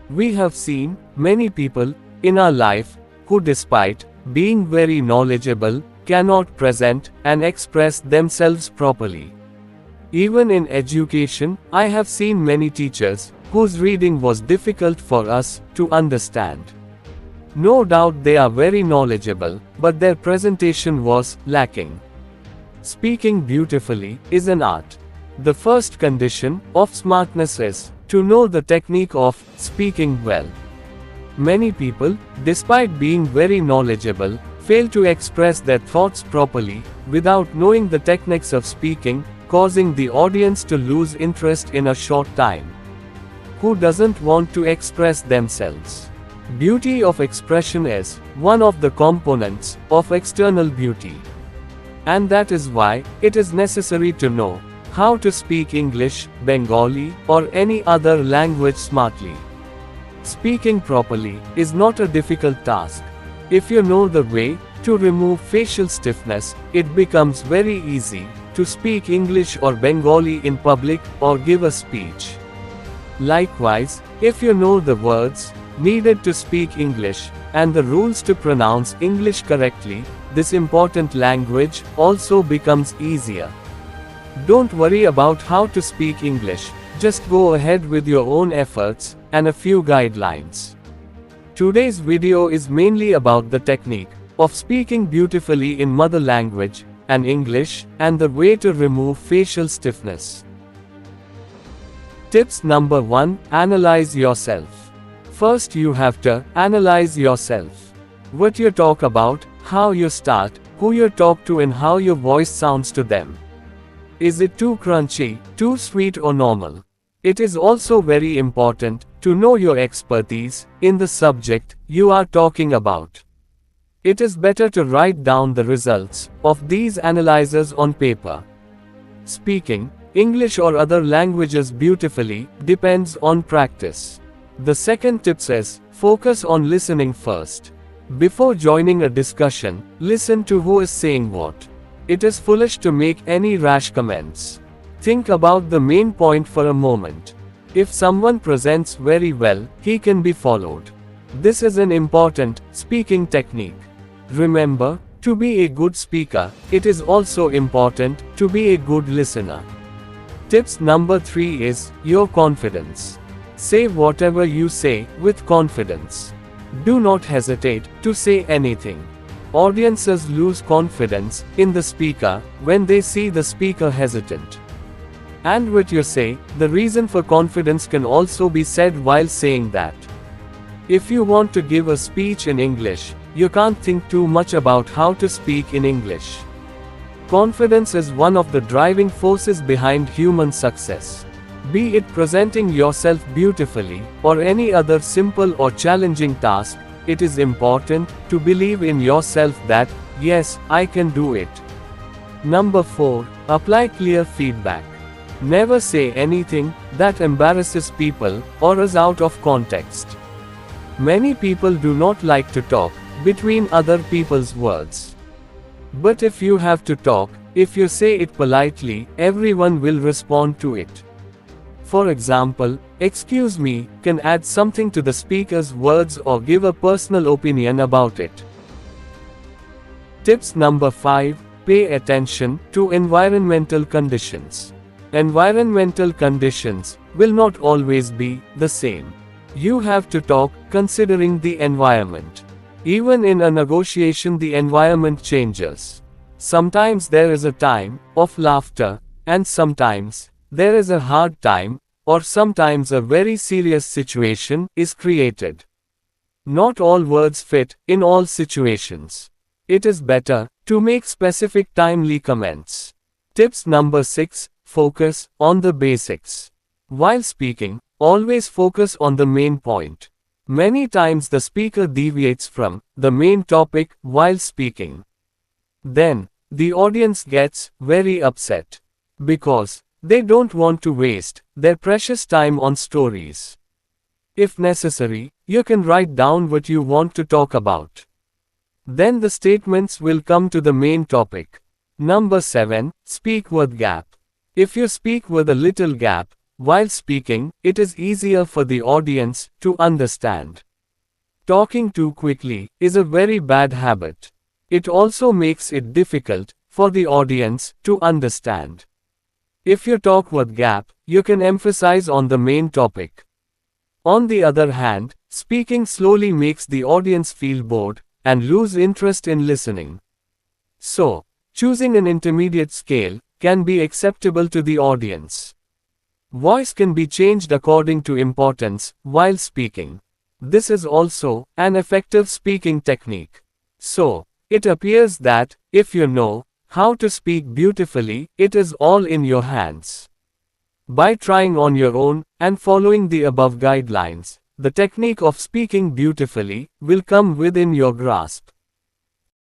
We have seen many people in our life who, despite being very knowledgeable, cannot present and express themselves properly. Even in education, I have seen many teachers whose reading was difficult for us to understand. No doubt they are very knowledgeable, but their presentation was lacking. Speaking beautifully is an art. The first condition of smartness is to know the technique of speaking well. Many people, despite being very knowledgeable, fail to express their thoughts properly without knowing the techniques of speaking, causing the audience to lose interest in a short time. Who doesn't want to express themselves? Beauty of expression is one of the components of external beauty. And that is why it is necessary to know how to speak English, Bengali, or any other language smartly. Speaking properly is not a difficult task. If you know the way to remove facial stiffness, it becomes very easy to speak English or Bengali in public or give a speech. Likewise, if you know the words needed to speak English and the rules to pronounce English correctly, this important language also becomes easier. Don't worry about how to speak English, just go ahead with your own efforts and a few guidelines. Today's video is mainly about the technique of speaking beautifully in mother language and English and the way to remove facial stiffness. Tips number 1: Analyze yourself. First, you have to analyze yourself. What you talk about, how you start, who you talk to, and how your voice sounds to them. Is it too crunchy, too sweet, or normal? It is also very important to know your expertise in the subject you are talking about. It is better to write down the results of these analyzers on paper. Speaking English or other languages beautifully depends on practice. The second tip is focus on listening first. Before joining a discussion, listen to who is saying what. It is foolish to make any rash comments. Think about the main point for a moment. If someone presents very well, he can be followed. This is an important speaking technique. Remember, to be a good speaker, it is also important to be a good listener. Tips number 3 is your confidence. Say whatever you say with confidence. Do not hesitate to say anything. Audiences lose confidence in the speaker when they see the speaker hesitant. And what you say, the reason for confidence can also be said while saying that. If you want to give a speech in English, you can't think too much about how to speak in English. Confidence is one of the driving forces behind human success. Be it presenting yourself beautifully or any other simple or challenging task, it is important to believe in yourself that, yes, I can do it. Number 4. Apply clear feedback. Never say anything that embarrasses people or is out of context. Many people do not like to talk between other people's words. But if you have to talk, if you say it politely, everyone will respond to it. For example, "Excuse me" can add something to the speaker's words or give a personal opinion about it. Tips number 5. Pay attention to environmental conditions. Environmental conditions will not always be the same. You have to talk considering the environment. Even in a negotiation, the environment changes. Sometimes there is a time of laughter, and sometimes there is a hard time, or sometimes a very serious situation is created. Not all words fit in all situations. It is better to make specific timely comments. Tips number 6. Focus on the basics. While speaking, always focus on the main point. Many times the speaker deviates from the main topic while speaking. Then, the audience gets very upset. Because they don't want to waste their precious time on stories. If necessary, you can write down what you want to talk about. Then the statements will come to the main topic. Number 7. Speak with gap. If you speak with a little gap, While speaking, it is easier for the audience to understand. Talking too quickly is a very bad habit. It also makes it difficult for the audience to understand. If you talk with gap, you can emphasize on the main topic. On the other hand, speaking slowly makes the audience feel bored and lose interest in listening. So, choosing an intermediate scale can be acceptable to the audience. Voice can be changed according to importance while speaking. This is also an effective speaking technique. So, it appears that, if you know how to speak beautifully, it is all in your hands. By trying on your own and following the above guidelines, the technique of speaking beautifully will come within your grasp.